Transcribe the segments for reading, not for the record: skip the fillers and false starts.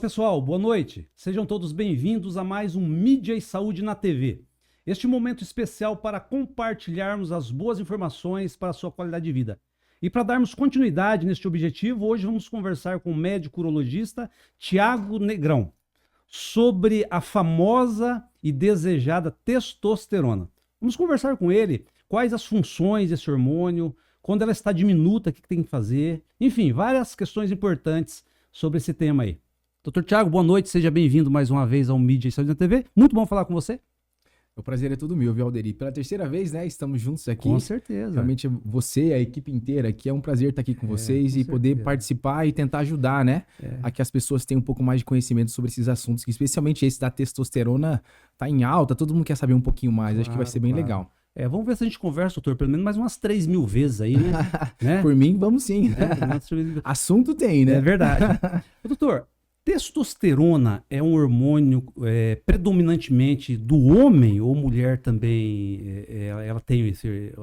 Pessoal, boa noite. Sejam todos bem-vindos a mais um Mídia e Saúde na TV. Este momento especial para compartilharmos as boas informações para a sua qualidade de vida. E para darmos continuidade neste objetivo, hoje vamos conversar com o médico urologista Tiago Negrão sobre a famosa e desejada testosterona. Vamos conversar com ele quais as funções desse hormônio, quando ela está diminuta, o que tem que fazer, enfim, várias questões importantes sobre esse tema aí. Doutor Tiago, boa noite, seja bem-vindo mais uma vez ao Mídia e Saúde na TV. Muito bom falar com você. O prazer é todo meu, viu, Alderi? Pela terceira vez, né? Estamos juntos aqui. Com certeza. Realmente você, a equipe inteira aqui, é um prazer estar aqui com vocês e poder participar e tentar ajudar, né? A que as pessoas tenham um pouco mais de conhecimento sobre esses assuntos, que especialmente esse da testosterona tá em alta, todo mundo quer saber um pouquinho mais, acho que vai ser bem legal. Vamos ver se a gente conversa, doutor, pelo menos mais umas 3.000 vezes aí, né? Por mim, vamos sim. Assunto tem, né? É verdade. Doutor, testosterona é um hormônio predominantemente do homem ou mulher também ela tem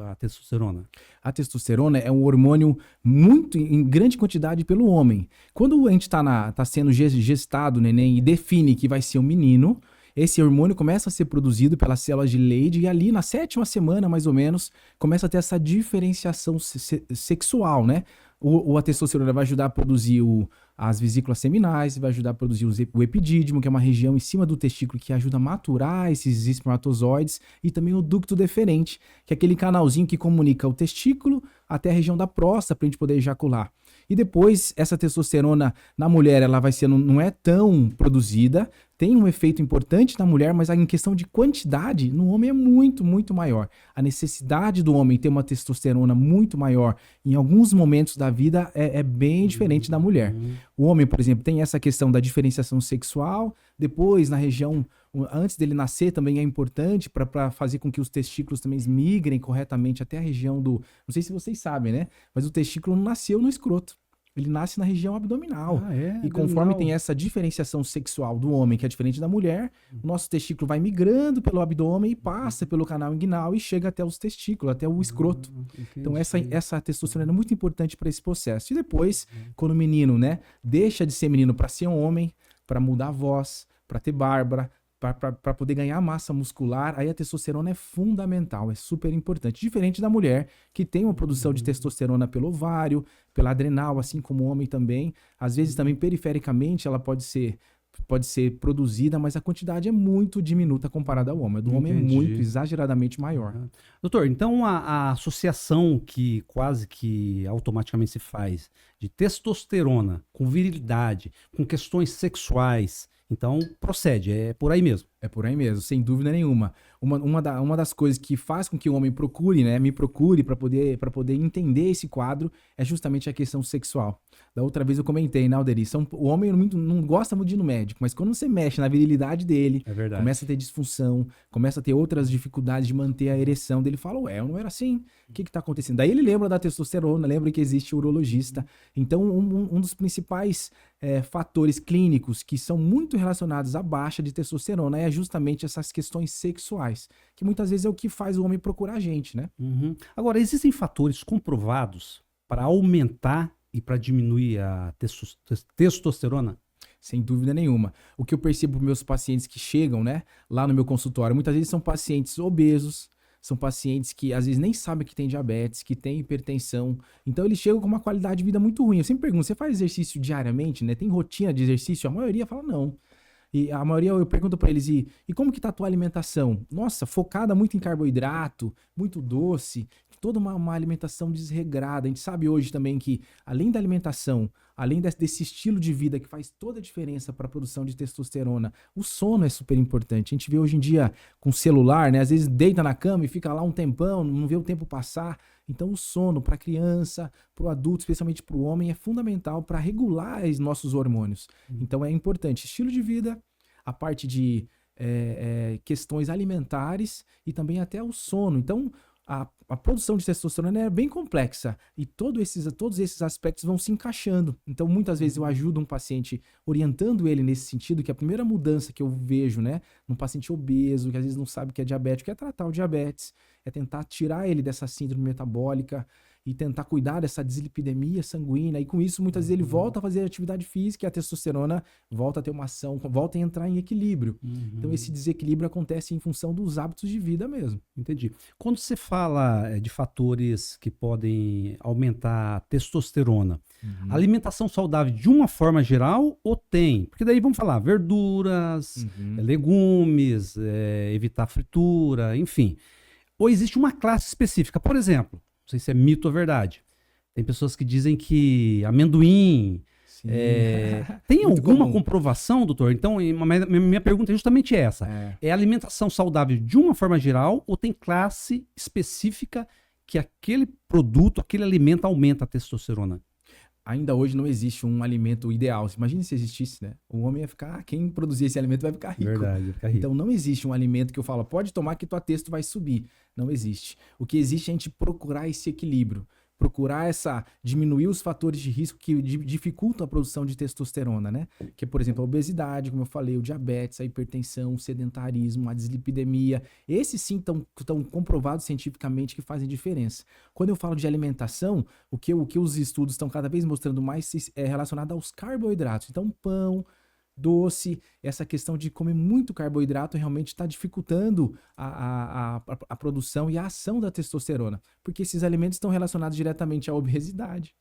a testosterona? A testosterona é um hormônio muito em grande quantidade pelo homem. Quando a gente tá sendo gestado, neném, e define que vai ser um menino, esse hormônio começa a ser produzido pelas células de Leydig e ali na 7ª semana, mais ou menos, começa a ter essa diferenciação sexual, né? A testosterona vai ajudar a produzir as vesículas seminais, vai ajudar a produzir o epidídimo, que é uma região em cima do testículo que ajuda a maturar esses espermatozoides, e também o ducto deferente, que é aquele canalzinho que comunica o testículo até a região da próstata para a gente poder ejacular. E depois, essa testosterona na mulher, ela vai ser, não é tão produzida, tem um efeito importante na mulher, mas em questão de quantidade, no homem é muito, muito maior. A necessidade do homem ter uma testosterona muito maior em alguns momentos da vida é bem diferente da mulher. O homem, por exemplo, tem essa questão da diferenciação sexual, depois na região, antes dele nascer também é importante para fazer com que os testículos também migrem corretamente até a região do... Não sei se vocês sabem, né? Mas o testículo não nasceu no escroto. Ele nasce na região abdominal. E conforme tem essa diferenciação sexual do homem, que é diferente da mulher, o nosso testículo vai migrando pelo abdômen e passa pelo canal inguinal e chega até os testículos, até o escroto. Então essa testosterona é muito importante para esse processo. E depois, quando o menino, né, deixa de ser menino para ser um homem, para mudar a voz, para ter barba, para poder ganhar massa muscular, aí a testosterona é fundamental, é super importante. Diferente da mulher, que tem uma produção de testosterona pelo ovário, pela adrenal, assim como o homem também. Às vezes também perifericamente ela pode ser produzida, mas a quantidade é muito diminuta comparada ao homem. A do homem é muito, exageradamente maior. Doutor, então a associação que quase que automaticamente se faz de testosterona com virilidade, com questões sexuais, então procede, é por aí mesmo. É por aí mesmo, sem dúvida nenhuma. Uma das coisas que faz com que o homem procure, né, me procure para poder entender esse quadro é justamente a questão sexual. Da outra vez eu comentei, né, Alderi? O homem não gosta muito de ir no médico, mas quando você mexe na virilidade dele, começa a ter disfunção, começa a ter outras dificuldades de manter a ereção dele, fala, ué, não era assim? O que tá acontecendo? Daí ele lembra da testosterona, lembra que existe o urologista. Então, um dos principais fatores clínicos que são muito relacionados à baixa de testosterona é justamente essas questões sexuais, que muitas vezes é o que faz o homem procurar a gente, né? Agora, existem fatores comprovados para aumentar e para diminuir a testosterona? Sem dúvida nenhuma. O que eu percebo para meus pacientes que chegam, né, lá no meu consultório, muitas vezes são pacientes obesos, são pacientes que às vezes nem sabem que tem diabetes, que tem hipertensão. Então eles chegam com uma qualidade de vida muito ruim. Eu sempre pergunto, você faz exercício diariamente, né? Tem rotina de exercício? A maioria fala não. E a maioria, eu pergunto para eles, e como que tá a tua alimentação? Nossa, focada muito em carboidrato, muito doce, toda uma alimentação desregrada. A gente sabe hoje também que, além da alimentação, além desse estilo de vida que faz toda a diferença para a produção de testosterona, o sono é super importante. A gente vê hoje em dia com celular, né? Às vezes deita na cama e fica lá um tempão, não vê o tempo passar. Então o sono para a criança, para o adulto, especialmente para o homem, é fundamental para regular os nossos hormônios. Então é importante estilo de vida, a parte de questões alimentares e também até o sono. Então a produção de testosterona é bem complexa e todos esses aspectos vão se encaixando. Então, muitas vezes eu ajudo um paciente orientando ele nesse sentido, que a primeira mudança que eu vejo, né, num paciente obeso, que às vezes não sabe que é diabético, é tratar o diabetes, é tentar tirar ele dessa síndrome metabólica e tentar cuidar dessa dislipidemia sanguínea. E com isso, muitas vezes, ele volta a fazer atividade física e a testosterona volta a ter uma ação, volta a entrar em equilíbrio. Então, esse desequilíbrio acontece em função dos hábitos de vida mesmo. Entendi. Quando você fala de fatores que podem aumentar a testosterona, a alimentação saudável de uma forma geral ou tem? Porque daí vamos falar verduras, legumes, evitar fritura, enfim. Ou existe uma classe específica? Por exemplo, não sei se é mito ou verdade. Tem pessoas que dizem que amendoim... tem Muito alguma comum. comprovação, doutor? Então, minha pergunta é justamente essa. É alimentação saudável de uma forma geral ou tem classe específica que aquele produto, aquele alimento aumenta a testosterona? Ainda hoje não existe um alimento ideal. Imagina se existisse, né? O homem ia ficar... Quem produzir esse alimento vai ficar rico. Verdade, vai ficar rico. Então não existe um alimento que eu falo, pode tomar que tua testo vai subir. Não existe. O que existe é a gente procurar esse equilíbrio. Procurar diminuir os fatores de risco que dificultam a produção de testosterona, né? Que é, por exemplo, a obesidade, como eu falei, o diabetes, a hipertensão, o sedentarismo, a dislipidemia. Esses sim estão comprovados cientificamente que fazem diferença. Quando eu falo de alimentação, o que os estudos estão cada vez mostrando mais é relacionado aos carboidratos. Então, pão, doce, essa questão de comer muito carboidrato realmente está dificultando a produção e a ação da testosterona, porque esses alimentos estão relacionados diretamente à obesidade.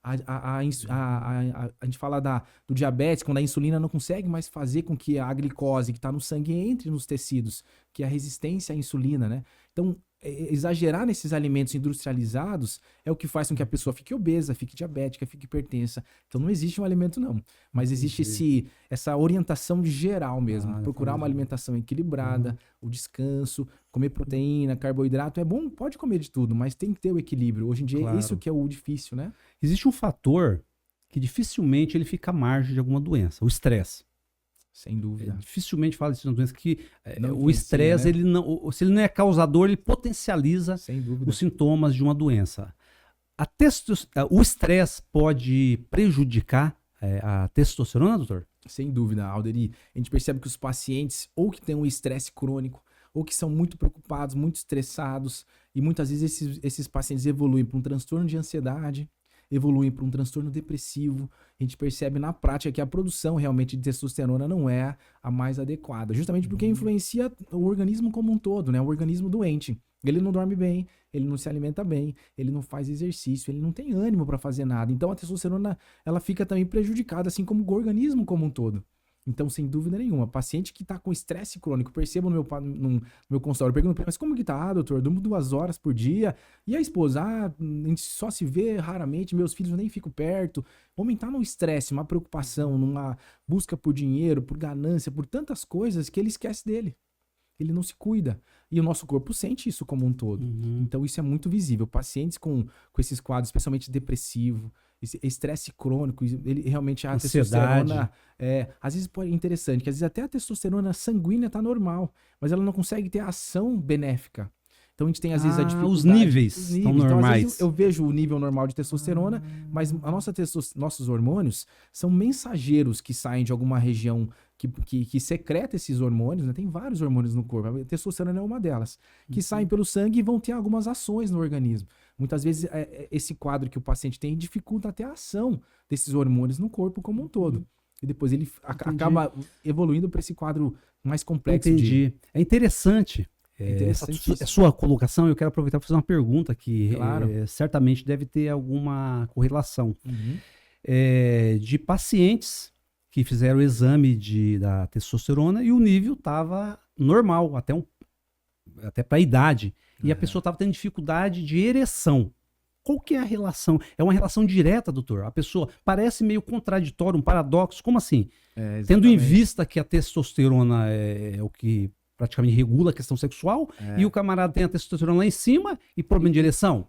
A gente fala do diabetes, quando a insulina não consegue mais fazer com que a glicose que está no sangue entre nos tecidos, que é a resistência à insulina, né? Então, exagerar nesses alimentos industrializados é o que faz com que a pessoa fique obesa, fique diabética, fique hipertensa. Então não existe um alimento não, mas existe essa orientação geral mesmo, procurar uma alimentação equilibrada, o descanso, comer proteína, carboidrato, é bom, pode comer de tudo, mas tem que ter o equilíbrio. Hoje em dia é isso que é o difícil, né? Existe um fator que dificilmente ele fica à margem de alguma doença, o estresse. Sem dúvida. Dificilmente fala disso na doença, que Não o estresse, influencia, né? ele não, se ele não é causador, ele potencializa Sem dúvida. os sintomas de uma doença. O estresse pode prejudicar a testosterona, doutor? Sem dúvida, Alderi. A gente percebe que os pacientes ou que têm um estresse crônico, ou que são muito preocupados, muito estressados, e muitas vezes esses pacientes evoluem para um transtorno de ansiedade, evoluem para um transtorno depressivo. A gente percebe na prática que a produção realmente de testosterona não é a mais adequada, justamente porque influencia o organismo como um todo, né? O organismo doente. Ele não dorme bem, ele não se alimenta bem, ele não faz exercício, ele não tem ânimo para fazer nada. Então a testosterona, ela fica também prejudicada, assim como o organismo como um todo. Então, sem dúvida nenhuma, paciente que está com estresse crônico, percebo no meu consultório, pergunto, mas como que tá, doutor? Eu durmo 2 horas por dia. E a esposa? A gente só se vê raramente, meus filhos nem ficam perto. O homem tá num estresse, uma preocupação, numa busca por dinheiro, por ganância, por tantas coisas que ele esquece dele. Ele não se cuida. E o nosso corpo sente isso como um todo. Então, isso é muito visível. Pacientes com esses quadros, especialmente depressivo, esse estresse crônico, ele realmente a testosterona... às vezes pode interessante, que às vezes até a testosterona sanguínea tá normal, mas ela não consegue ter ação benéfica. Então a gente tem às vezes a dificuldade... Os níveis estão normais. Então, às vezes eu vejo o nível normal de testosterona, mas nossos hormônios são mensageiros que saem de alguma região que secreta esses hormônios, né? Tem vários hormônios no corpo, a testosterona é uma delas, que saem pelo sangue e vão ter algumas ações no organismo. Muitas vezes esse quadro que o paciente tem dificulta até a ação desses hormônios no corpo como um todo. E depois ele acaba evoluindo para esse quadro mais complexo. Entendi. É interessante. Essa sua colocação, eu quero aproveitar para fazer uma pergunta que Claro. Certamente deve ter alguma correlação. De pacientes que fizeram o exame da testosterona e o nível estava normal, até para a idade. E a pessoa estava tendo dificuldade de ereção. Qual que é a relação? É uma relação direta, doutor? A pessoa parece meio contraditório, um paradoxo. Como assim? Tendo em vista que a testosterona é o que praticamente regula a questão sexual, e o camarada tem a testosterona lá em cima e problema de ereção.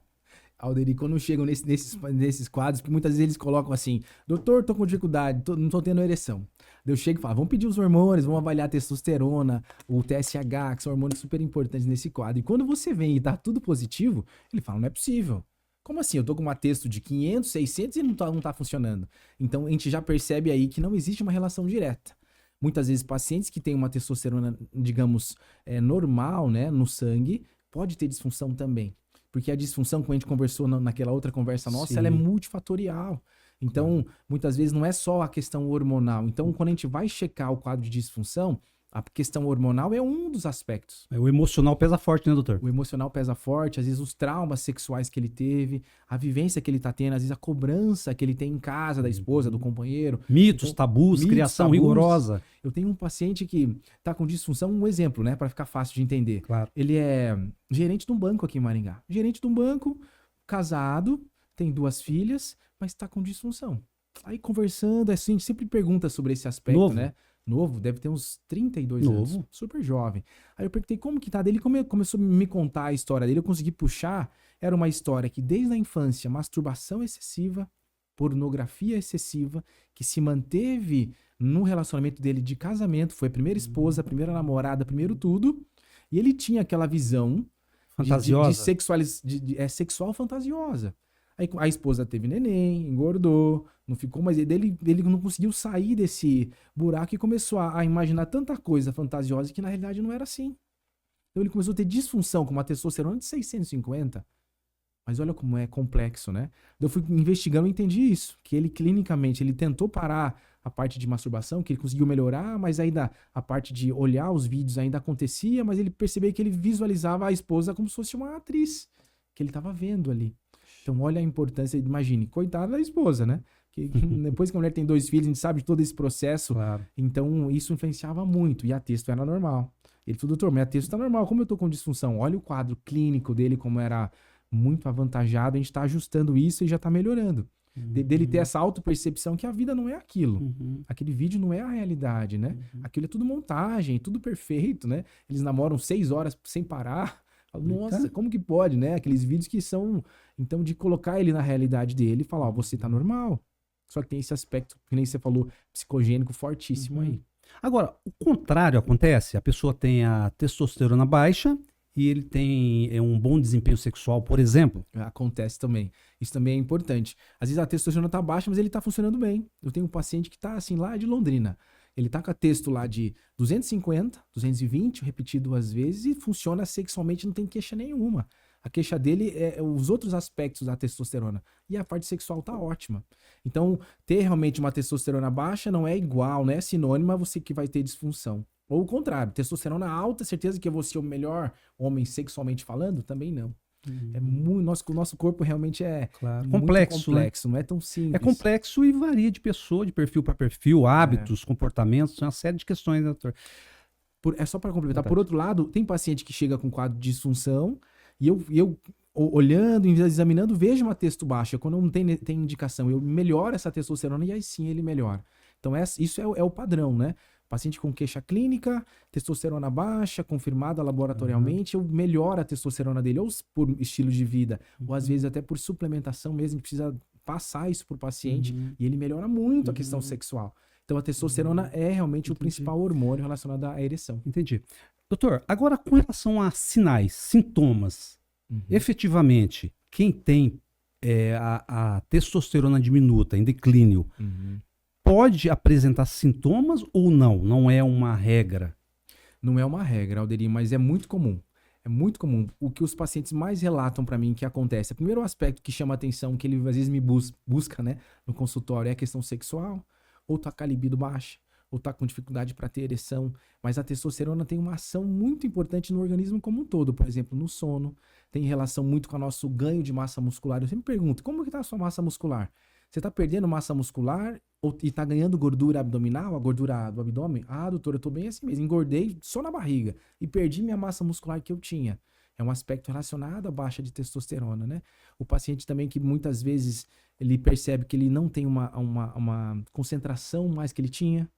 Alderi, quando chegam nesses quadros, que muitas vezes eles colocam assim, doutor, tô com dificuldade, não tô tendo ereção. Eu chego e falo, vamos pedir os hormônios, vamos avaliar a testosterona, o TSH, que são hormônios super importantes nesse quadro. E quando você vem e tá tudo positivo, ele fala, não é possível. Como assim? Eu tô com uma testo de 500, 600 e não tá funcionando. Então a gente já percebe aí que não existe uma relação direta. Muitas vezes pacientes que têm uma testosterona, digamos, normal, né, no sangue, pode ter disfunção também. Porque a disfunção, como a gente conversou naquela outra conversa nossa, Sim. ela é multifatorial. Então, muitas vezes não é só a questão hormonal. Então, quando a gente vai checar o quadro de disfunção, a questão hormonal é um dos aspectos. O emocional pesa forte, né, doutor? O emocional pesa forte, às vezes os traumas sexuais que ele teve, a vivência que ele tá tendo, às vezes a cobrança que ele tem em casa da esposa, do companheiro. Mitos, Então, tabus, mitos, criação tabus. rigorosa. Eu tenho um paciente que tá com disfunção, um exemplo, né, para ficar fácil de entender. Claro. Ele é gerente de um banco aqui em Maringá. Gerente de um banco, casado, tem 2 filhas, mas tá com disfunção. Aí conversando, assim, a gente sempre pergunta sobre esse aspecto, Novo. né? Novo, deve ter uns 32 anos. Novo. Super jovem. Aí eu perguntei como que tá dele, começou a me contar a história dele, eu consegui puxar, era uma história que desde a infância, masturbação excessiva, pornografia excessiva, que se manteve no relacionamento dele de casamento, foi a primeira esposa, a primeira namorada, primeiro tudo, e ele tinha aquela visão Fantasiosa. sexual fantasiosa. Aí a esposa teve neném, engordou, não ficou mais. Ele não conseguiu sair desse buraco e começou a imaginar tanta coisa fantasiosa que na realidade não era assim. Então ele começou a ter disfunção com uma testosterona de 650. Mas olha como é complexo, né? Eu fui investigando e entendi isso. Que ele clinicamente ele tentou parar a parte de masturbação, que ele conseguiu melhorar, mas ainda a parte de olhar os vídeos ainda acontecia, mas ele percebeu que ele visualizava a esposa como se fosse uma atriz que ele estava vendo ali. Então, olha a importância, imagine, coitada da esposa, né? Que depois que a mulher tem 2 filhos, a gente sabe de todo esse processo. Claro. Então, isso influenciava muito. E a testo era normal. Ele falou, doutor, mas a testo tá normal. Como eu tô com disfunção? Olha o quadro clínico dele, como era muito avantajado. A gente tá ajustando isso e já tá melhorando. Dele ter essa autopercepção que a vida não é aquilo. Aquele vídeo não é a realidade, né? Aquilo é tudo montagem, tudo perfeito, né? Eles namoram 6 horas sem parar. Nossa, como que pode, né? Aqueles vídeos que são, então, de colocar ele na realidade dele e falar, ó, você tá normal. Só que tem esse aspecto, que nem você falou, psicogênico fortíssimo aí. Agora, o contrário acontece. A pessoa tem a testosterona baixa e ele tem um bom desempenho sexual, por exemplo. Acontece também. Isso também é importante. Às vezes a testosterona tá baixa, mas ele tá funcionando bem. Eu tenho um paciente que tá, assim, lá de Londrina. Ele tá com a testo lá de 250, 220, repetido 2 vezes, e funciona sexualmente, não tem queixa nenhuma. A queixa dele é os outros aspectos da testosterona. E a parte sexual tá ótima. Então, ter realmente uma testosterona baixa não é igual, não é sinônimo a você que vai ter disfunção. Ou o contrário, testosterona alta, certeza que eu vou ser o melhor homem sexualmente falando? Também não. É muito, nosso corpo realmente é muito complexo, né? Não é tão simples. É complexo e varia de pessoa, de perfil para perfil, hábitos, comportamentos, uma série de questões, né, doutor? É só para complementar. Verdade. Por outro lado, tem paciente que chega com quadro de disfunção e eu olhando, examinando, vejo uma testo baixa. Quando não tem indicação, eu melhoro essa testosterona e aí sim ele melhora. Então isso é o padrão, né? Paciente com queixa clínica, testosterona baixa, confirmada laboratorialmente, eu melhoro a testosterona dele, ou por estilo de vida, ou às vezes até por suplementação mesmo, a gente precisa passar isso pro paciente e ele melhora muito a questão sexual. Então a testosterona é realmente o principal hormônio relacionado à ereção. Entendi. Doutor, agora com relação a sinais, sintomas, efetivamente, quem tem a testosterona diminuta, em declínio, pode apresentar sintomas ou não? Não é uma regra? Não é uma regra, Alderi, mas é muito comum. É muito comum. O que os pacientes mais relatam para mim que acontece. O primeiro aspecto que chama atenção, que ele às vezes me busca, né, no consultório, é a questão sexual. Ou tá com a libido baixa, ou tá com dificuldade para ter ereção. Mas a testosterona tem uma ação muito importante no organismo como um todo. Por exemplo, no sono. Tem relação muito com o nosso ganho de massa muscular. Eu sempre pergunto, como que tá a sua massa muscular? Você tá perdendo massa muscular e tá ganhando gordura abdominal, a gordura do abdômen? Ah, doutor, eu tô bem assim mesmo. Engordei só na barriga e perdi minha massa muscular que eu tinha. É um aspecto relacionado à baixa de testosterona, né? O paciente também que muitas vezes ele percebe que ele não tem uma concentração mais que ele tinha.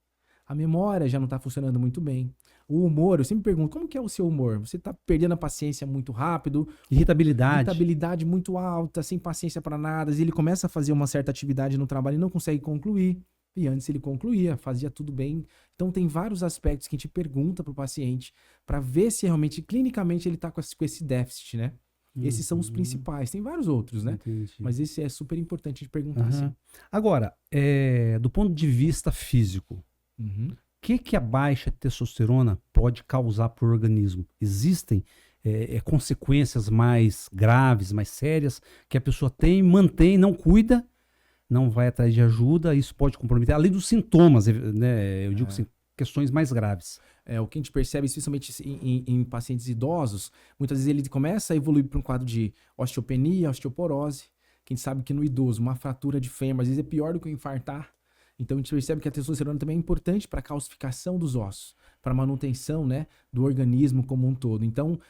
A memória já não tá funcionando muito bem. O humor, eu sempre pergunto, como que é o seu humor? Você tá perdendo a paciência muito rápido? Irritabilidade muito alta, sem paciência para nada. E ele começa a fazer uma certa atividade no trabalho e não consegue concluir. E antes ele concluía, fazia tudo bem. Então tem vários aspectos que a gente pergunta pro paciente para ver se realmente, clinicamente, ele tá com esse déficit, né? Esses são os principais. Tem vários outros, né? Entendi. Mas esse é super importante de perguntar, assim. Agora, do ponto de vista físico, o que a baixa testosterona pode causar para o organismo? Existem consequências mais graves, mais sérias, que a pessoa tem, mantém, não cuida, não vai atrás de ajuda, isso pode comprometer, além dos sintomas, né? Eu digo assim, questões mais graves. O que a gente percebe, especialmente em pacientes idosos, muitas vezes ele começa a evoluir para um quadro de osteopenia, osteoporose. Que a gente sabe que no idoso, uma fratura de fêmur, às vezes é pior do que infartar. Então a gente percebe que a testosterona também é importante para a calcificação dos ossos, para a manutenção, né, do organismo como um todo. Então,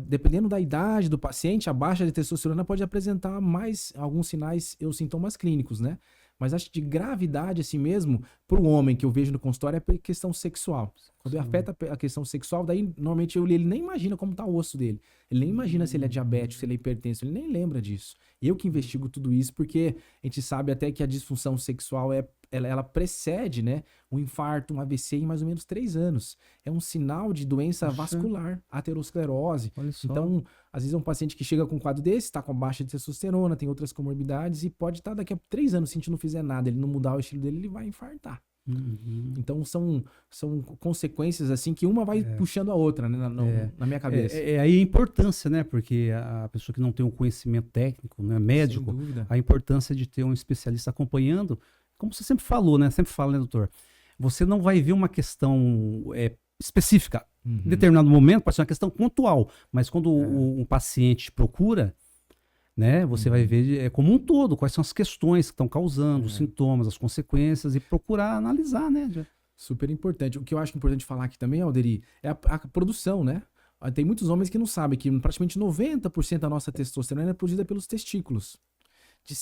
dependendo da idade do paciente, a baixa de testosterona pode apresentar mais alguns sinais ou sintomas clínicos, né? Mas acho que de gravidade assim mesmo, para o homem que eu vejo no consultório, é questão sexual. Quando afeta a questão sexual, daí normalmente ele nem imagina como está o osso dele. Ele nem imagina se ele é diabético, se ele é hipertenso, ele nem lembra disso. Eu que investigo tudo isso, porque a gente sabe até que a disfunção sexual ela precede, né, um infarto, um AVC em mais ou menos 3 anos. É um sinal de doença vascular, aterosclerose. Então, às vezes é um paciente que chega com um quadro desse, está com baixa de testosterona, tem outras comorbidades e pode estar daqui a 3 anos, se a gente não fizer nada, ele não mudar o estilo dele, ele vai infartar. Então são consequências assim que uma vai puxando a outra, né, na minha cabeça. Aí a importância, né? Porque a pessoa que não tem um conhecimento técnico, né, médico, a importância de ter um especialista acompanhando, como você sempre falou, né? Sempre fala, né, doutor? Você não vai ver uma questão específica. Em determinado momento pode ser uma questão pontual, mas quando um paciente procura, né, você vai ver como um todo quais são as questões que estão causando, os sintomas, as consequências e procurar analisar, né? Super importante. O que eu acho importante falar aqui também, Alderi, é a produção, né? Tem muitos homens que não sabem que praticamente 90% da nossa testosterona é produzida pelos testículos. De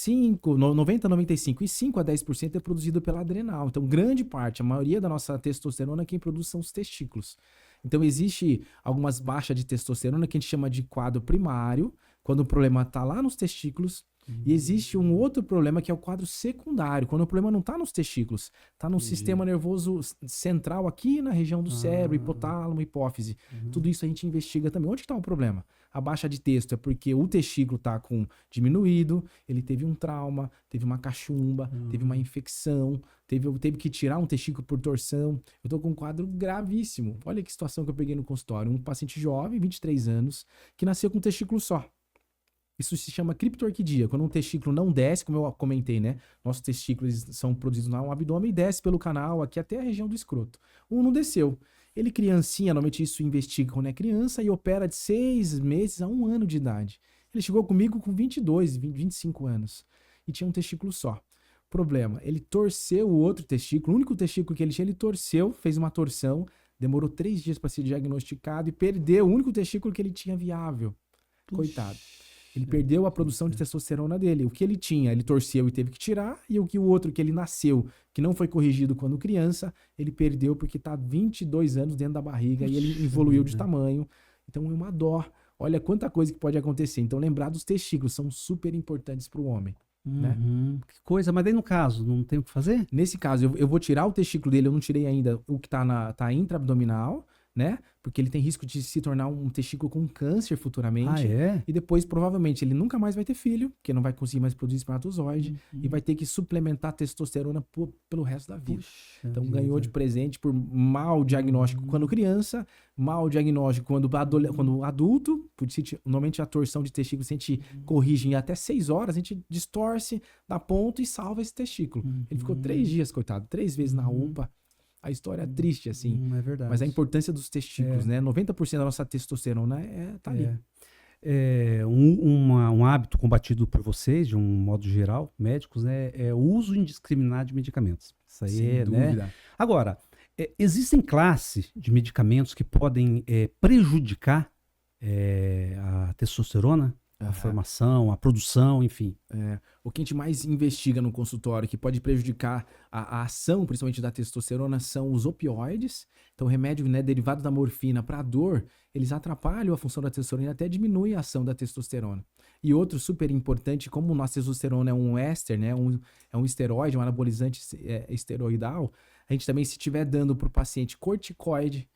90 a 95 e 5 a 10% é produzido pela adrenal. Então, grande parte, a maioria da nossa testosterona, quem produz são os testículos. Então, existe algumas baixas de testosterona que a gente chama de quadro primário, quando o problema está lá nos testículos. E existe um outro problema que é o quadro secundário, quando o problema não está nos testículos, está no sistema nervoso central aqui na região do cérebro, hipotálamo, hipófise. Tudo isso a gente investiga também. Onde está o problema? A baixa de testo é porque o testículo está diminuído, ele teve um trauma, teve uma cachumba, teve uma infecção, teve que tirar um testículo por torção. Eu estou com um quadro gravíssimo. Olha que situação que eu peguei no consultório. Um paciente jovem, 23 anos, que nasceu com um testículo só. Isso se chama criptorquidia, quando um testículo não desce, como eu comentei, né? Nossos testículos são produzidos no abdômen e desce pelo canal aqui até a região do escroto. Um não desceu. Ele criancinha, normalmente isso investiga quando é criança e opera de 6 meses a 1 ano de idade. Ele chegou comigo com 22, 25 anos e tinha um testículo só. Problema, ele torceu o outro testículo, o único testículo que ele tinha, ele torceu, fez uma torção, demorou 3 dias para ser diagnosticado e perdeu o único testículo que ele tinha viável. Coitado. Ele perdeu a produção de testosterona dele. O que ele tinha, ele torceu e teve que tirar. E o outro que ele nasceu, que não foi corrigido quando criança, ele perdeu porque está 22 anos dentro da barriga e ele evoluiu de tamanho. Então é uma dó. Olha quanta coisa que pode acontecer. Então lembrar dos testículos são super importantes para o homem. Né? Que coisa, mas daí no caso, não tem o que fazer? Nesse caso, eu vou tirar o testículo dele, eu não tirei ainda o que tá intraabdominal, né? Porque ele tem risco de se tornar um testículo com câncer futuramente. E depois, provavelmente, ele nunca mais vai ter filho, porque não vai conseguir mais produzir espermatozoide, e vai ter que suplementar testosterona pelo resto da vida. Então, ganhou de presente por mau diagnóstico quando criança, mau diagnóstico quando adulto, normalmente a torção de testículo, se a gente corrige em até 6 horas, a gente distorce, dá ponto e salva esse testículo. Ele ficou 3 dias, coitado, 3 vezes na UPA. A história é triste, assim. É verdade. Mas a importância dos testículos, né? 90% da nossa testosterona tá ali. Um hábito combatido por vocês, de um modo geral, médicos, né, é o uso indiscriminado de medicamentos. Isso aí Sem dúvida. Né? Agora, existem classes de medicamentos que podem prejudicar a testosterona? A formação, a produção, enfim. O que a gente mais investiga no consultório que pode prejudicar a ação, principalmente da testosterona, são os opioides. Então, o remédio, né, derivado da morfina para dor, eles atrapalham a função da testosterona e até diminuem a ação da testosterona. E outro super importante, como nossa testosterona é um éster, né, é um esteroide, um anabolizante esteroidal, a gente também, se estiver dando para o paciente corticoide,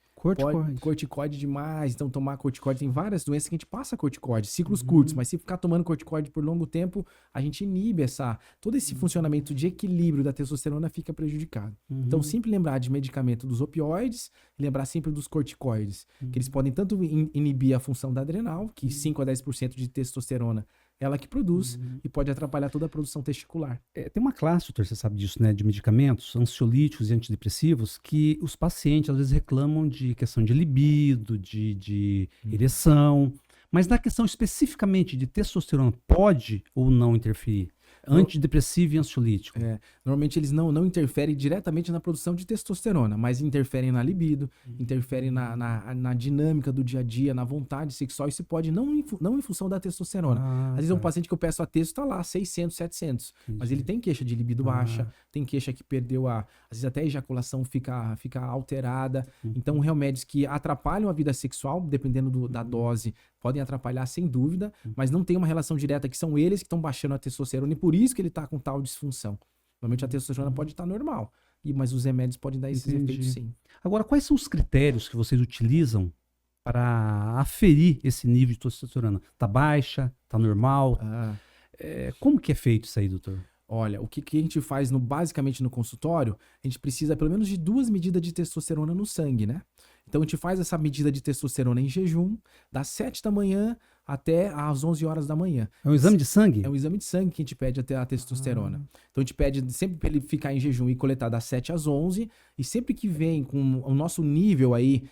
Corticoide demais. Então, tomar corticoide, tem várias doenças que a gente passa corticoide, ciclos curtos, mas se ficar tomando corticoide por longo tempo, a gente inibe todo esse funcionamento de equilíbrio da testosterona fica prejudicado. Então, sempre lembrar de medicamento dos opioides, lembrar sempre dos corticoides, que eles podem tanto inibir a função da adrenal, que 5 a 10% de testosterona ela que produz e pode atrapalhar toda a produção testicular. Tem uma classe, doutor, você sabe disso, né, de medicamentos, ansiolíticos e antidepressivos, que os pacientes às vezes reclamam de questão de libido, de ereção, mas na questão especificamente de testosterona, pode ou não interferir? Antidepressivo e ansiolítico. Normalmente eles não interferem diretamente na produção de testosterona, mas interferem na libido, interferem na dinâmica do dia a dia, na vontade sexual. Isso pode não em função da testosterona. Às vezes é um paciente que eu peço a testo, tá lá 600, 700, mas ele tem queixa de libido baixa, tem queixa que perdeu às vezes até a ejaculação fica alterada. Então remédios que atrapalham a vida sexual, dependendo da dose, podem atrapalhar sem dúvida, mas não tem uma relação direta, que são eles que estão baixando a testosterona e por isso que ele está com tal disfunção. Normalmente a testosterona pode estar normal, mas os remédios podem dar esses efeitos sim. Agora, quais são os critérios que vocês utilizam para aferir esse nível de testosterona? Tá baixa? Tá normal? Como que é feito isso aí, doutor? Olha, o que a gente faz basicamente no consultório, a gente precisa pelo menos de 2 medidas de testosterona no sangue, né? Então a gente faz essa medida de testosterona em jejum, das 7 da manhã até às 11 horas da manhã. É um exame de sangue? É um exame de sangue que a gente pede até a testosterona. Então a gente pede sempre para ele ficar em jejum e coletar das 7 às 11, e sempre que vem com o nosso nível aí,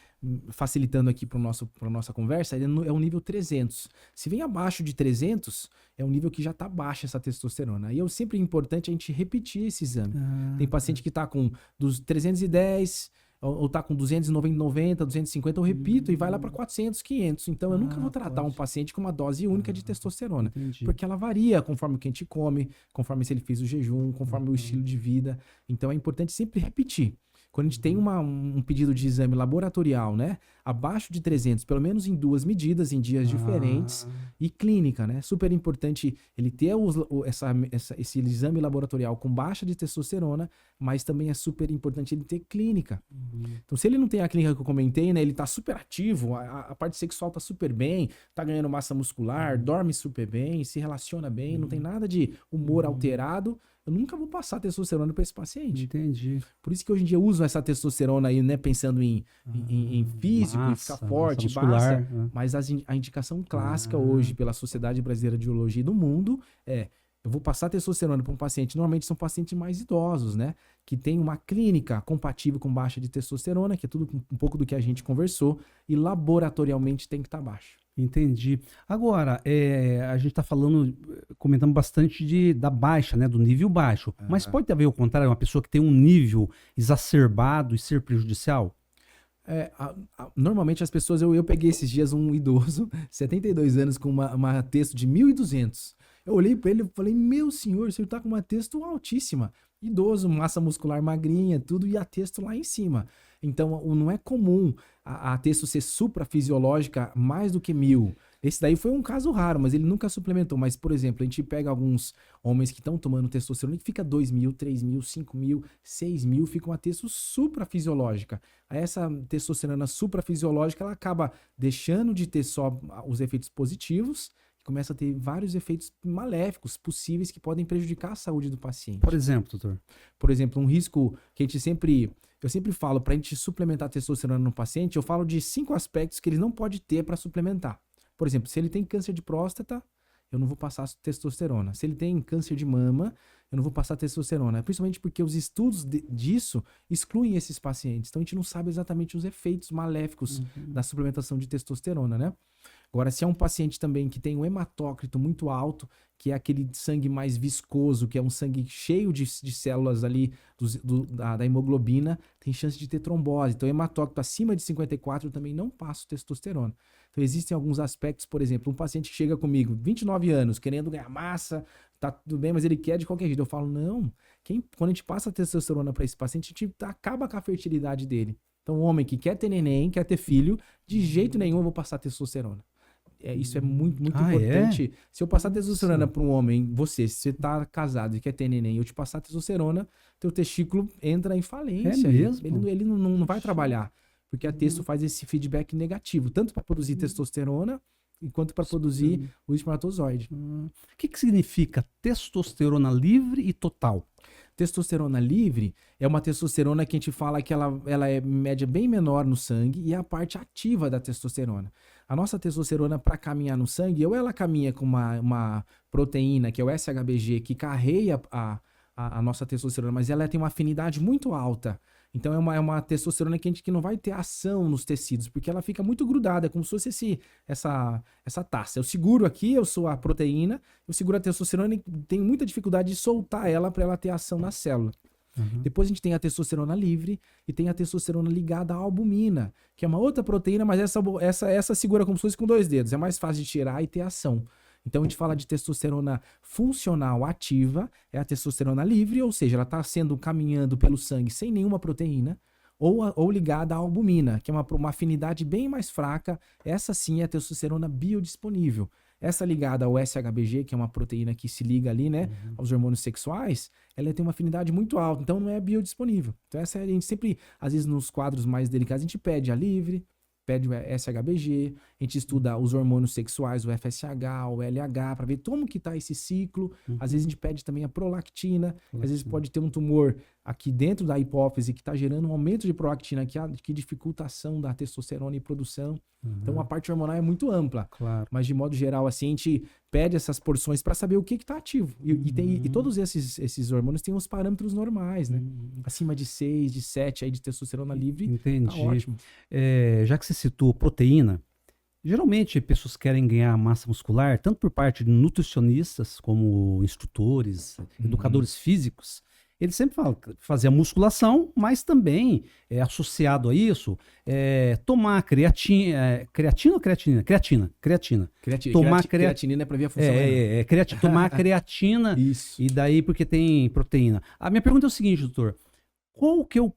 facilitando aqui para nossa conversa, ele é um nível 300. Se vem abaixo de 300, é um nível que já está baixa essa testosterona. E é sempre importante a gente repetir esse exame. Tem paciente que está com dos 310, ou tá com 290, 250, eu repito, e vai lá para 400, 500. Então eu nunca vou tratar um paciente com uma dose única de testosterona, porque ela varia conforme o que a gente come, conforme se ele fez o jejum, conforme o estilo de vida. Então é importante sempre repetir. Quando a gente tem um pedido de exame laboratorial, né, abaixo de 300, pelo menos em 2 medidas, em dias diferentes, e clínica, né, super importante ele ter esse exame laboratorial com baixa de testosterona, mas também é super importante ele ter clínica. Então, se ele não tem a clínica que eu comentei, né, ele tá super ativo, a parte sexual tá super bem, tá ganhando massa muscular, dorme super bem, se relaciona bem, não tem nada de humor alterado, eu nunca vou passar testosterona para esse paciente. Entendi. Por isso que hoje em dia eu uso essa testosterona aí, né, pensando em físico, em ficar forte, massa, mas a indicação clássica hoje pela Sociedade Brasileira de Urologia e do mundo eu vou passar testosterona para um paciente, normalmente são pacientes mais idosos, né, que tem uma clínica compatível com baixa de testosterona, que é tudo um pouco do que a gente conversou, e laboratorialmente tem que estar baixo. Entendi. Agora, a gente está comentando bastante da baixa, né, do nível baixo. Mas pode haver o contrário, uma pessoa que tem um nível exacerbado e ser prejudicial? Normalmente as pessoas, eu peguei esses dias um idoso, 72 anos, com uma testo de 1.200. Eu olhei para ele e falei, meu senhor, você tá com uma testo altíssima. Idoso, massa muscular magrinha, tudo, e a testo lá em cima. Então, não é comum a testo ser suprafisiológica mais do que 1.000. Esse daí foi um caso raro, mas ele nunca suplementou. Mas, por exemplo, a gente pega alguns homens que estão tomando testosterona que fica 2.000, 3.000, 5.000, 6.000, fica uma testo suprafisiológica. Aí essa testosterona suprafisiológica, ela acaba deixando de ter só os efeitos positivos, começa a ter vários efeitos maléficos possíveis que podem prejudicar a saúde do paciente. Por exemplo, doutor? Por exemplo, um risco que eu sempre falo para a gente suplementar testosterona no paciente, eu falo de 5 aspectos que ele não pode ter para suplementar. Por exemplo, se ele tem câncer de próstata, eu não vou passar testosterona. Se ele tem câncer de mama, eu não vou passar testosterona. Principalmente porque os estudos disso excluem esses pacientes. Então a gente não sabe exatamente os efeitos maléficos da suplementação de testosterona, né? Agora, se é um paciente também que tem um hematócrito muito alto, que é aquele sangue mais viscoso, que é um sangue cheio de células ali da hemoglobina, tem chance de ter trombose. Então, hematócrito acima de 54 eu também não passo testosterona. Então, existem alguns aspectos, por exemplo, um paciente que chega comigo, 29 anos, querendo ganhar massa, tá tudo bem, mas ele quer de qualquer jeito. Eu falo, não, quando a gente passa testosterona para esse paciente, a gente acaba com a fertilidade dele. Então, um homem que quer ter neném, quer ter filho, de jeito nenhum eu vou passar testosterona. Isso é muito importante. Se eu passar testosterona para um homem, se você tá casado e quer ter neném, eu te passar testosterona, teu testículo entra em falência. É mesmo? Ele não vai trabalhar. porque a testo faz esse feedback negativo, tanto para produzir testosterona quanto para produzir o espermatozoide. O que significa testosterona livre e total? Testosterona livre é uma testosterona que a gente fala que ela é em média bem menor no sangue e é a parte ativa da testosterona. A nossa testosterona, para caminhar no sangue, ou ela caminha com uma proteína, que é o SHBG, que carrega a nossa testosterona, mas ela tem uma afinidade muito alta. Então é uma testosterona que não vai ter ação nos tecidos, porque ela fica muito grudada, é como se fosse essa taça. Eu seguro aqui, eu sou a proteína, eu seguro a testosterona e tenho muita dificuldade de soltar ela para ela ter ação na célula. Depois a gente tem a testosterona livre e tem a testosterona ligada à albumina, que é uma outra proteína, mas essa segura como se fosse com 2 dedos. É mais fácil de tirar e ter ação. Então a gente fala de testosterona funcional ativa, é a testosterona livre, ou seja, ela está caminhando pelo sangue sem nenhuma proteína, ou ligada à albumina, que é uma afinidade bem mais fraca. Essa sim é a testosterona biodisponível. Essa ligada ao SHBG, que é uma proteína que se liga ali, né, aos hormônios sexuais, ela tem uma afinidade muito alta, então não é biodisponível. Então essa a gente sempre, às vezes nos quadros mais delicados, a gente pede a livre, pede o SHBG, a gente estuda os hormônios sexuais, o FSH, o LH, para ver como que tá esse ciclo. Às vezes a gente pede também a prolactina, às vezes pode ter um tumor aqui dentro da hipófise que está gerando um aumento de prolactina que dificulta a ação da testosterona e produção. Então a parte hormonal é muito ampla, mas de modo geral assim a gente pede essas porções para saber o que está ativo. E todos esses hormônios têm os parâmetros normais, né? Acima de 6, de 7 aí de testosterona livre. Entendi. Tá ótimo. Já que você citou proteína, geralmente pessoas querem ganhar massa muscular, tanto por parte de nutricionistas, como instrutores, educadores físicos. Eles sempre falam fazer a musculação, mas também associado a isso, tomar creatina. Creatina ou creatina? Creatina. Creatinina é para ver a função. Tomar creatina. Isso. E daí porque tem proteína. A minha pergunta é o seguinte, doutor. Qual que é o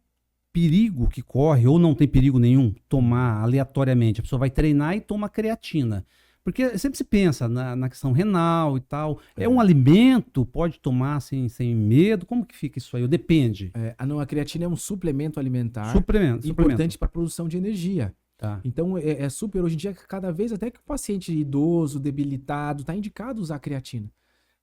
perigo que corre, ou não tem perigo nenhum, tomar aleatoriamente? A pessoa vai treinar e toma creatina. Porque sempre se pensa na questão renal e tal. É um alimento? Pode tomar sem medo? Como que fica isso aí? Depende. Não, a creatina é um suplemento alimentar Suplemento. importante para a produção de energia. Tá. Então é super, hoje em dia, cada vez até que o paciente idoso, debilitado, está indicado usar creatina.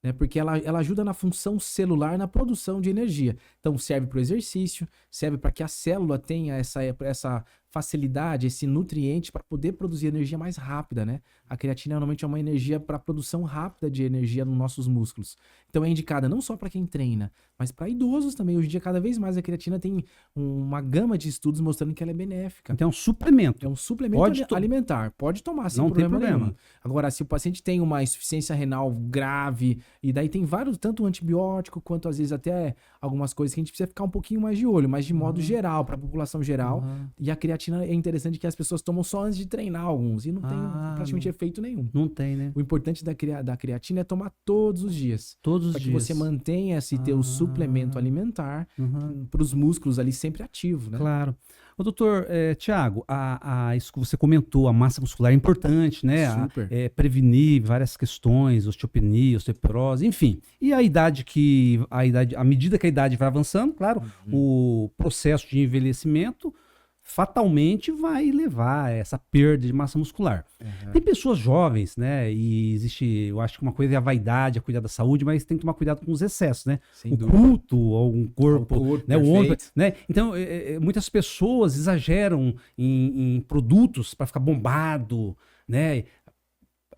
Né? Porque ela ajuda na função celular, na produção de energia. Então serve para o exercício, serve para que a célula tenha essa facilidade, esse nutriente para poder produzir energia mais rápida, né? A creatina normalmente é uma energia para produção rápida de energia nos nossos músculos. Então é indicada não só para quem treina, mas para idosos também. Hoje em dia, cada vez mais a creatina tem uma gama de estudos mostrando que ela é benéfica. Então é um suplemento. É um suplemento alimentar. Pode tomar, sem problema nenhum. Agora, se o paciente tem uma insuficiência renal grave, e daí tem vários, tanto antibiótico, quanto às vezes até algumas coisas que a gente precisa ficar um pouquinho mais de olho, mas de modo geral, para a população geral. E a creatina é interessante que as pessoas tomam só antes de treinar alguns, e não tem praticamente efeito nenhum. Não tem, né? O importante da creatina é tomar todos os dias. Todos os dias. Para que você mantenha esse teu suplemento alimentar para os músculos ali sempre ativo, né? Claro. Ô, doutor Tiago, isso que você comentou, a massa muscular é importante, né? Super. Prevenir várias questões, osteopenia, osteoporose, enfim. E à medida que a idade vai avançando, claro, o processo de envelhecimento fatalmente vai levar a essa perda de massa muscular. Tem pessoas jovens, né? E existe, eu acho que uma coisa é a vaidade, a cuidar da saúde, mas tem que tomar cuidado com os excessos, né? Sem o dúvida. culto ao um corpo, né? O homem, perfeito. né? Então, muitas pessoas exageram em produtos para ficar bombado, né?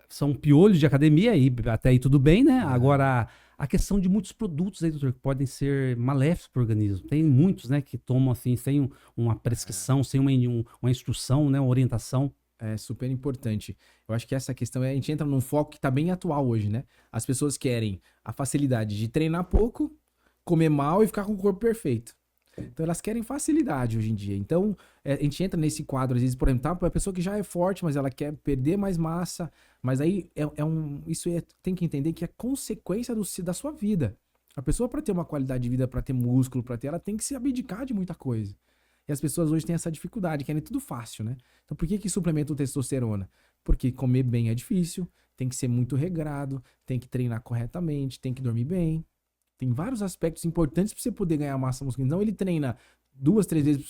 São piolhos de academia e até aí tudo bem, né? Agora, a questão de muitos produtos aí, doutor, que podem ser maléficos para o organismo. Tem muitos, né, que tomam assim, sem uma prescrição, sem uma instrução, né, uma orientação. É super importante. Eu acho que essa questão, a gente entra num foco que está bem atual hoje, né? As pessoas querem a facilidade de treinar pouco, comer mal e ficar com o corpo perfeito. Então elas querem facilidade hoje em dia. Então a gente entra nesse quadro, às vezes, por exemplo, tá? A pessoa que já é forte, mas ela quer perder mais massa, mas aí tem que entender que é consequência da sua vida. A pessoa, para ter uma qualidade de vida, para ter músculo, ela tem que se abdicar de muita coisa. E as pessoas hoje têm essa dificuldade, querem tudo fácil, né? Então por que suplementa o testosterona? Porque comer bem é difícil, tem que ser muito regrado, tem que treinar corretamente, tem que dormir bem. Tem vários aspectos importantes para você poder ganhar massa muscular. Então ele treina 2, 3 vezes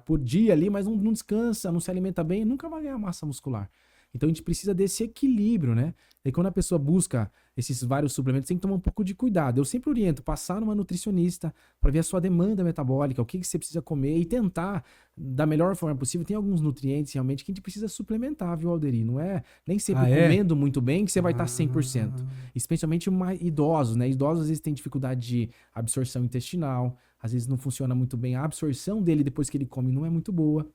por dia ali, mas não descansa, não se alimenta bem, nunca vai ganhar massa muscular. Então a gente precisa desse equilíbrio, né? E quando a pessoa busca esses vários suplementos, tem que tomar um pouco de cuidado. Eu sempre oriento passar numa nutricionista para ver a sua demanda metabólica, o que você precisa comer e tentar da melhor forma possível. Tem alguns nutrientes realmente que a gente precisa suplementar, viu, Alderi? Não é nem sempre comendo muito bem que você vai estar 100%. Especialmente mais idosos, né? Idosos às vezes têm dificuldade de absorção intestinal, às vezes não funciona muito bem. A absorção dele depois que ele come não é muito boa.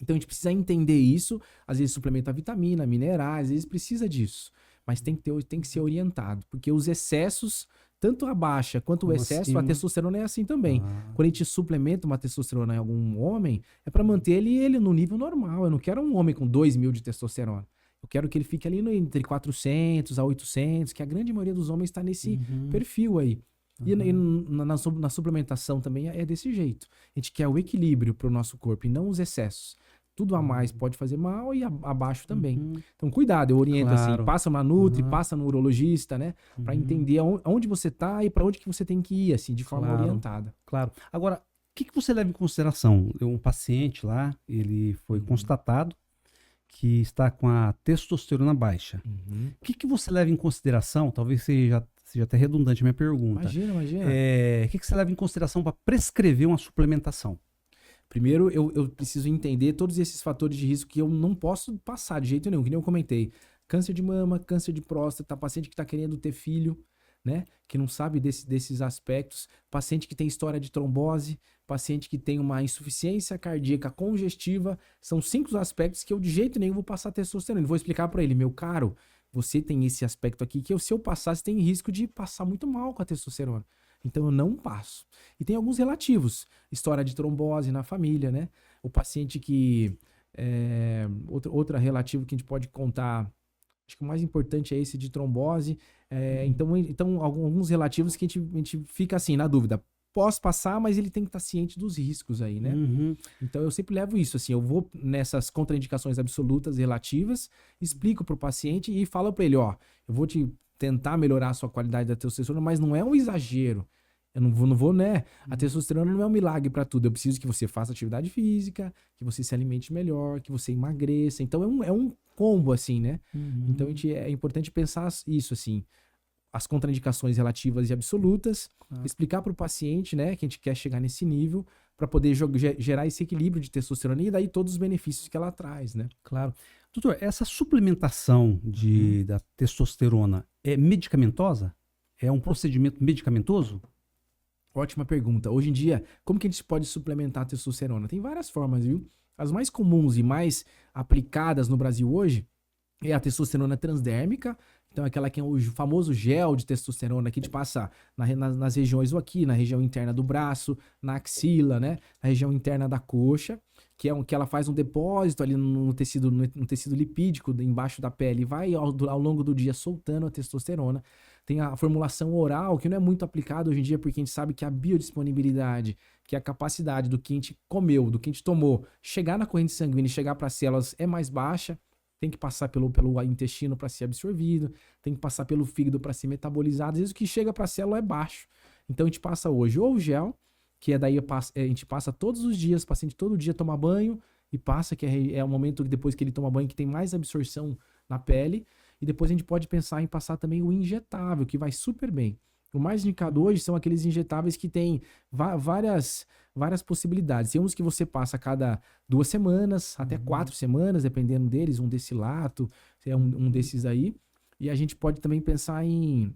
Então a gente precisa entender isso, às vezes suplementa vitamina, minerais, às vezes precisa disso. Mas tem que ser orientado, porque os excessos, tanto a baixa quanto o excesso, a testosterona é assim também. Quando a gente suplementa uma testosterona em algum homem, é para manter ele no nível normal. Eu não quero um homem com 2.000 de testosterona. Eu quero que ele fique ali entre 400 a 800, que a grande maioria dos homens está nesse perfil aí. E na suplementação também é desse jeito. A gente quer o equilíbrio para o nosso corpo e não os excessos. Tudo a mais pode fazer mal e abaixo também. Então, cuidado, eu oriento assim, passa na Nutri, passa no urologista, né? Para entender onde você tá e para onde que você tem que ir, assim, de forma orientada. Claro. Agora, o que você leva em consideração? Um paciente lá, ele foi constatado que está com a testosterona baixa. O que você leva em consideração? Talvez seja até redundante a minha pergunta. Imagina. O que você leva em consideração para prescrever uma suplementação? Primeiro, eu preciso entender todos esses fatores de risco que eu não posso passar de jeito nenhum, que nem eu comentei. Câncer de mama, câncer de próstata, paciente que está querendo ter filho, né? Que não sabe desses aspectos. Paciente que tem história de trombose, paciente que tem uma insuficiência cardíaca congestiva. São 5 aspectos que eu de jeito nenhum vou passar testosterona. Eu vou explicar para ele, meu caro, você tem esse aspecto aqui que se eu passar, você tem risco de passar muito mal com a testosterona. Então eu não passo. E tem alguns relativos. História de trombose na família, né? O paciente que... outra relativo que a gente pode contar, acho que o mais importante é esse de trombose. Então alguns relativos que a gente fica assim, na dúvida. Posso passar, mas ele tem que estar ciente dos riscos aí, né? Então eu sempre levo isso, assim, eu vou nessas contraindicações absolutas, relativas, explico pro paciente e falo para ele, ó, eu vou te tentar melhorar a sua qualidade da testosterona, mas não é um exagero. Eu não vou, né? A testosterona não é um milagre para tudo. Eu preciso que você faça atividade física, que você se alimente melhor, que você emagreça. Então é um combo, assim, né? Então é importante pensar isso, assim. As contraindicações relativas e absolutas, explicar para o paciente, né, que a gente quer chegar nesse nível, para poder gerar esse equilíbrio de testosterona e daí todos os benefícios que ela traz, né? Claro. Doutor, essa suplementação da testosterona é medicamentosa? É um procedimento medicamentoso? Ótima pergunta. Hoje em dia, como que a gente pode suplementar a testosterona? Tem várias formas, viu? As mais comuns e mais aplicadas no Brasil hoje é a testosterona transdérmica. Então, aquela que é o famoso gel de testosterona que a gente passa nas regiões, ou aqui, na região interna do braço, na axila, né? Na região interna da coxa, que ela faz um depósito ali no tecido lipídico embaixo da pele e vai ao longo do dia soltando a testosterona. Tem a formulação oral, que não é muito aplicada hoje em dia, porque a gente sabe que a biodisponibilidade, que é a capacidade do que a gente comeu, do que a gente tomou, chegar na corrente sanguínea e chegar para as células é mais baixa. Tem que passar pelo intestino para ser absorvido, tem que passar pelo fígado para ser metabolizado. Às vezes o que chega para a célula é baixo. Então a gente passa hoje ou o gel, que daí a gente passa todos os dias, o paciente todo dia toma banho e passa, que é o momento depois que ele toma banho que tem mais absorção na pele. E depois a gente pode pensar em passar também o injetável, que vai super bem. O mais indicado hoje são aqueles injetáveis que têm várias possibilidades. Tem uns que você passa a cada 2 semanas, até 4 semanas, dependendo deles, um desilato, é um desses aí. E a gente pode também pensar em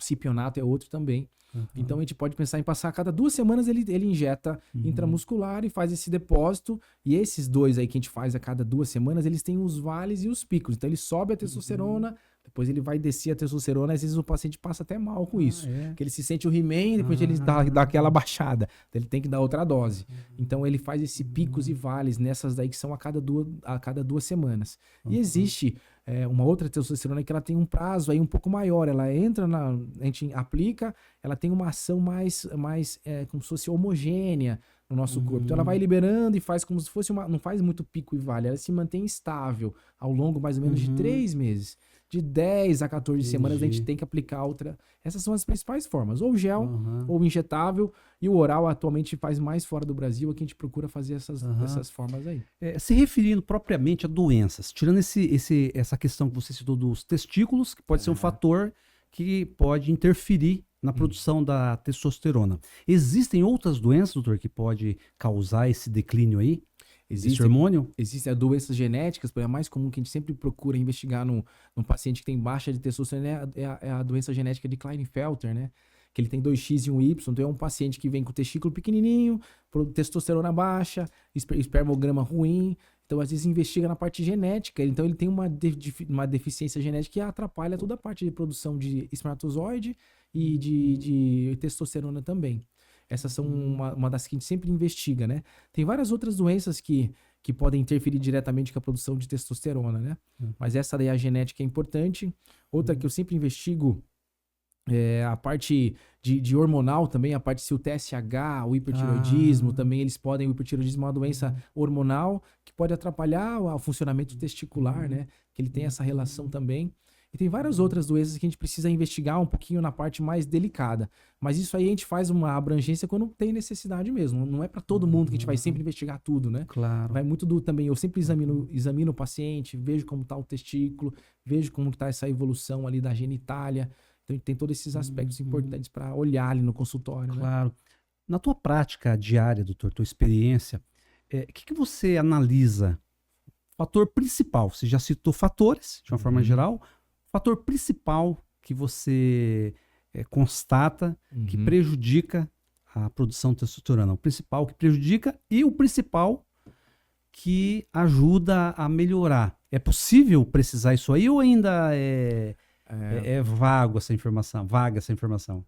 cipionato, é outro também. Então a gente pode pensar em passar a cada 2 semanas, ele injeta intramuscular e faz esse depósito. E esses 2 aí que a gente faz a cada 2 semanas, eles têm os vales e os picos. Então ele sobe a testosterona, depois ele vai descer a testosterona, às vezes o paciente passa até mal com isso. Que ele se sente o He-Man, depois ele dá aquela baixada. Então ele tem que dar outra dose. Então ele faz esses picos e vales nessas daí que são a cada 2 semanas. E existe uma outra testosterona que ela tem um prazo aí um pouco maior. Ela entra a gente aplica, ela tem uma ação mais como se fosse homogênea no nosso corpo. Então ela vai liberando e faz como se fosse não faz muito pico e vale. Ela se mantém estável ao longo mais ou menos de 3 meses. de 10 a 14 semanas a gente Entendi. tem que aplicar outra. Essas são as principais formas, ou gel, Aham. ou injetável, e o oral atualmente faz mais fora do Brasil, aqui a gente procura fazer Aham. essas formas aí. Se referindo propriamente a doenças, tirando essa questão que você citou dos testículos, que pode ser um fator que pode interferir na produção da testosterona. Existem outras doenças, doutor, que pode causar esse declínio aí? Esse hormônio? Existem doenças genéticas, a mais comum que a gente sempre procura investigar num paciente que tem baixa de testosterona é a doença genética de Klinefelter, né? Que ele tem 2X e 1Y, então é um paciente que vem com testículo pequenininho, testosterona baixa, espermograma ruim, então às vezes investiga na parte genética, então ele tem uma deficiência genética que atrapalha toda a parte de produção de espermatozoide e de testosterona também. Essas são uma das que a gente sempre investiga, né? Tem várias outras doenças que podem interferir diretamente com a produção de testosterona, né? Mas essa daí, a genética, é importante. Outra que eu sempre investigo é a parte de hormonal também, a parte se o TSH, o hipertiroidismo, também eles podem, o hipertiroidismo é uma doença hormonal que pode atrapalhar o funcionamento testicular, né? Que ele tem essa relação também. E tem várias outras doenças que a gente precisa investigar um pouquinho na parte mais delicada. Mas isso aí a gente faz uma abrangência quando tem necessidade mesmo. Não é para todo mundo que a gente vai sempre investigar tudo, né? Claro. Vai muito também, eu sempre examino o paciente, vejo como está o testículo, vejo como está essa evolução ali da genitália. Então tem todos esses aspectos importantes para olhar ali no consultório, né? Claro. Na tua prática diária, doutor, tua experiência, o que você analisa? Fator principal, você já citou fatores, de uma forma geral, fator principal que você constata que prejudica a produção de testosterona. O principal que prejudica e o principal que ajuda a melhorar. É possível precisar isso aí ou ainda é vaga essa informação?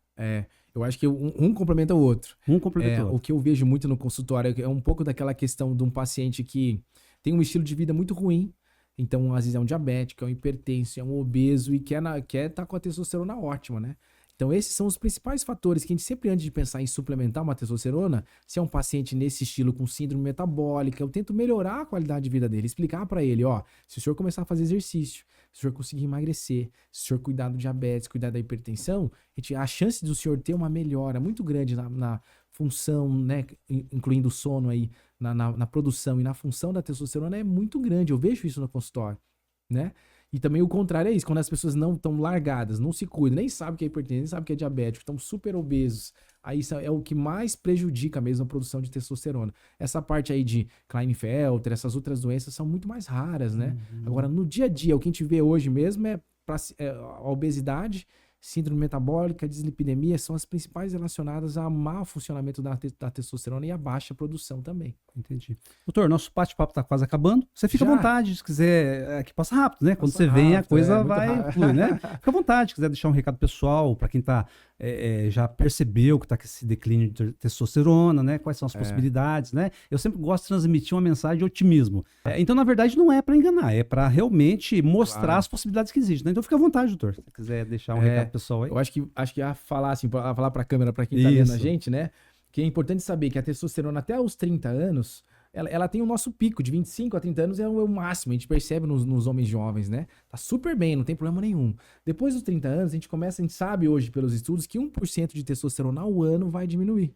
Eu acho que um complementa o outro. Um complementa o outro. O que eu vejo muito no consultório é um pouco daquela questão de um paciente que tem um estilo de vida muito ruim. Então, às vezes é um diabético, é um hipertenso, é um obeso e quer estar com a testosterona ótima, né? Então, esses são os principais fatores que a gente sempre, antes de pensar em suplementar uma testosterona, se é um paciente nesse estilo com síndrome metabólica, eu tento melhorar a qualidade de vida dele, explicar para ele, ó, se o senhor começar a fazer exercício, se o senhor conseguir emagrecer, se o senhor cuidar do diabetes, cuidar da hipertensão, a chance do senhor ter uma melhora muito grande na função, né, incluindo o sono aí, na produção e na função da testosterona é muito grande. Eu vejo isso no consultório, né? E também o contrário é isso, quando as pessoas não estão largadas, não se cuidam, nem sabem que é hipertenso, nem sabem que é diabético, estão super obesos, aí isso é o que mais prejudica mesmo a produção de testosterona. Essa parte aí de Klinefelter, essas outras doenças são muito mais raras, né? Agora, no dia a dia, o que a gente vê hoje mesmo é a obesidade, síndrome metabólica, dislipidemia, são as principais relacionadas ao mau funcionamento da testosterona e a baixa produção também. Entendi. Doutor, nosso bate-papo está quase acabando. Você fica à vontade, se quiser, que passa rápido, né? Quando você vem, a coisa vai fluir, né? Fica à vontade, se quiser deixar um recado pessoal para quem já percebeu que está com esse declínio de testosterona, né? Quais são as possibilidades, né? Eu sempre gosto de transmitir uma mensagem de otimismo. Então, na verdade, não é para enganar, é para realmente mostrar as possibilidades que existem, né? Então, fica à vontade, doutor, se você quiser deixar um recado pessoal aí. Eu acho que a falar assim, a falar para a câmera, para quem está vendo a gente, né? Que é importante saber que a testosterona até os 30 anos, ela tem o nosso pico, de 25 a 30 anos é o máximo, a gente percebe nos homens jovens, né? Tá super bem, não tem problema nenhum. Depois dos 30 anos, a gente sabe hoje pelos estudos que 1% de testosterona ao ano vai diminuir.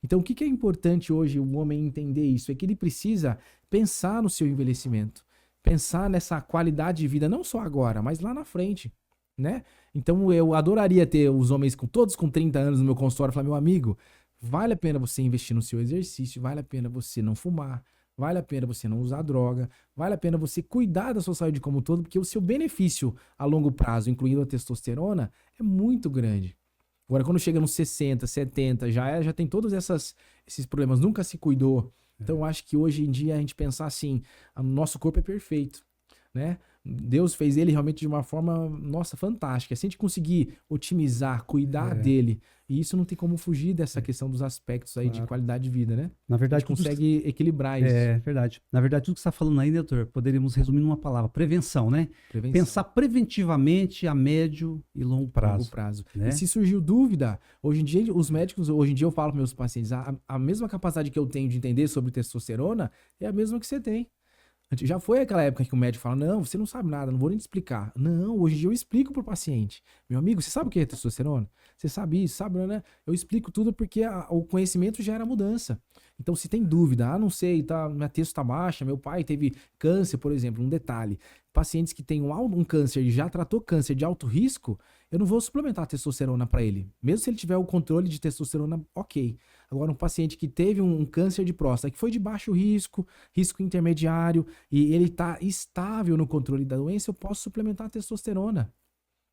Então, o que é importante hoje o homem entender isso? É que ele precisa pensar no seu envelhecimento, pensar nessa qualidade de vida, não só agora, mas lá na frente, né? Então, eu adoraria ter os homens todos com 30 anos no meu consultório e falar, meu amigo, vale a pena você investir no seu exercício, vale a pena você não fumar, vale a pena você não usar droga, vale a pena você cuidar da sua saúde como um todo, porque o seu benefício a longo prazo, incluindo a testosterona, é muito grande. Agora, quando chega nos 60, 70, já tem todos esses problemas, nunca se cuidou. Então, eu acho que hoje em dia a gente pensar assim, o nosso corpo é perfeito, né? Deus fez ele realmente de uma forma, nossa, fantástica. Se a gente conseguir otimizar, cuidar dele, e isso não tem como fugir dessa questão dos aspectos aí de qualidade de vida, né? Na verdade, a gente consegue equilibrar isso. É verdade. Na verdade, tudo que você está falando aí, doutor, poderíamos resumir numa palavra: prevenção, né? Prevenção. Pensar preventivamente a médio e longo prazo. Né? E se surgiu dúvida, hoje em dia, os médicos, hoje em dia eu falo para meus pacientes, a mesma capacidade que eu tenho de entender sobre testosterona é a mesma que você tem. Já foi aquela época que o médico fala, não, você não sabe nada, não vou nem te explicar. Não, hoje em dia eu explico pro paciente. Meu amigo, você sabe o que é testosterona? Você sabe isso, sabe, né? Eu explico tudo porque o conhecimento gera mudança. Então, se tem dúvida, não sei, minha testo tá baixa, meu pai teve câncer, por exemplo, um detalhe. Pacientes que têm um câncer e já tratou câncer de alto risco, eu não vou suplementar testosterona para ele. Mesmo se ele tiver o controle de testosterona, ok. Agora, um paciente que teve um câncer de próstata, que foi de baixo risco, risco intermediário, e ele está estável no controle da doença, eu posso suplementar a testosterona,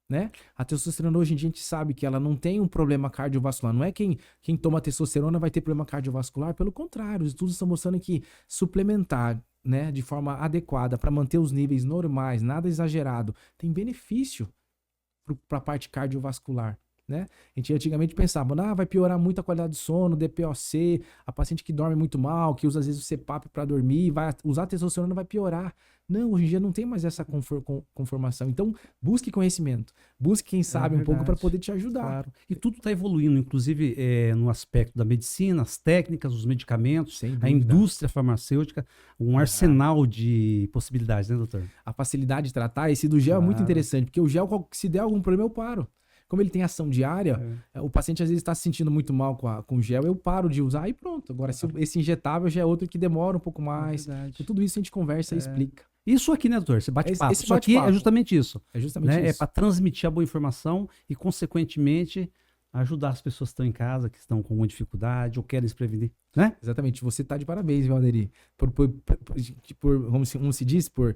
né? A testosterona hoje em dia a gente sabe que ela não tem um problema cardiovascular. Não é quem toma testosterona vai ter problema cardiovascular. Pelo contrário, os estudos estão mostrando que suplementar, né, de forma adequada para manter os níveis normais, nada exagerado, tem benefício para a parte cardiovascular. Né? A gente antigamente pensava, vai piorar muito a qualidade do sono, DPOC, a paciente que dorme muito mal, que usa às vezes o CPAP para dormir, vai usar testosterona vai piorar. Não, hoje em dia não tem mais essa conformação. Então, busque conhecimento. Busque quem sabe um pouco para poder te ajudar. Claro. E tudo está evoluindo, inclusive no aspecto da medicina, as técnicas, os medicamentos, a indústria farmacêutica, um arsenal de possibilidades, né, doutor? A facilidade de tratar, esse do gel é muito interessante, porque o gel, se der algum problema, eu paro. Como ele tem ação diária, o paciente às vezes está se sentindo muito mal com o gel, eu paro de usar e pronto. Agora, esse injetável já é outro que demora um pouco mais. Então, tudo isso a gente conversa e explica. Isso aqui, né, doutor? Você bate papo. Isso aqui é justamente isso. É justamente isso. É para transmitir a boa informação e, consequentemente, ajudar as pessoas que estão em casa, que estão com alguma dificuldade ou querem se prevenir, né? Exatamente. Você está de parabéns, viu, Alderi? Por como se diz, por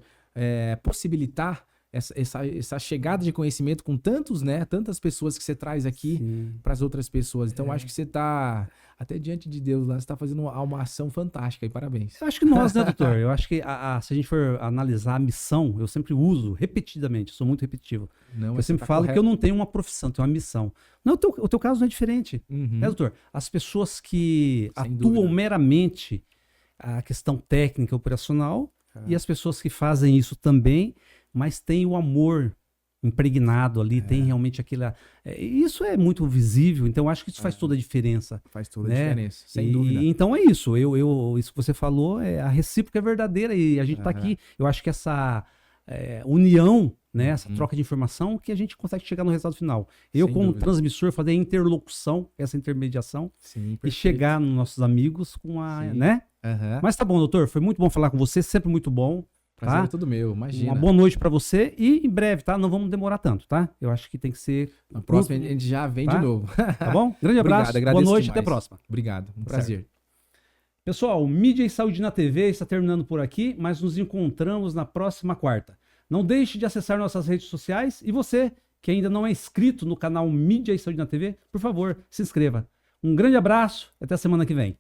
possibilitar essa chegada de conhecimento com tantas pessoas que você traz aqui para as outras pessoas. Então, acho que você está, até diante de Deus, lá, você está fazendo uma ação fantástica e parabéns. Eu acho que nós, né, doutor? Eu acho que se a gente for analisar a missão, eu sempre uso repetidamente, sou muito repetitivo. Eu sempre falo que eu não tenho uma profissão, tenho uma missão. Não, o teu caso não é diferente, né, doutor? As pessoas que atuam meramente a questão técnica operacional e as pessoas que fazem isso também, mas tem o amor impregnado ali, tem realmente aquela... isso é muito visível, então acho que isso faz toda a diferença. Faz toda a diferença, sem dúvida. Então é isso, isso que você falou, a recíproca é verdadeira e a gente está aqui. Eu acho que essa união, né, essa troca de informação, que a gente consegue chegar no resultado final. Eu, como transmissor, fazer a interlocução, essa intermediação, e chegar nos nossos amigos com a... né? Mas tá bom, doutor, foi muito bom falar com você, sempre muito bom. Prazer é tudo meu, imagina. Uma boa noite pra você e em breve, tá? Não vamos demorar tanto, tá? Eu acho que tem que ser... Na próxima a gente já vem de novo. Tá bom? Grande abraço, boa noite, demais. Até a próxima. Obrigado, um prazer. Pessoal, o Mídia e Saúde na TV está terminando por aqui, mas nos encontramos na próxima quarta. Não deixe de acessar nossas redes sociais e você, que ainda não é inscrito no canal Mídia e Saúde na TV, por favor, se inscreva. Um grande abraço, até a semana que vem.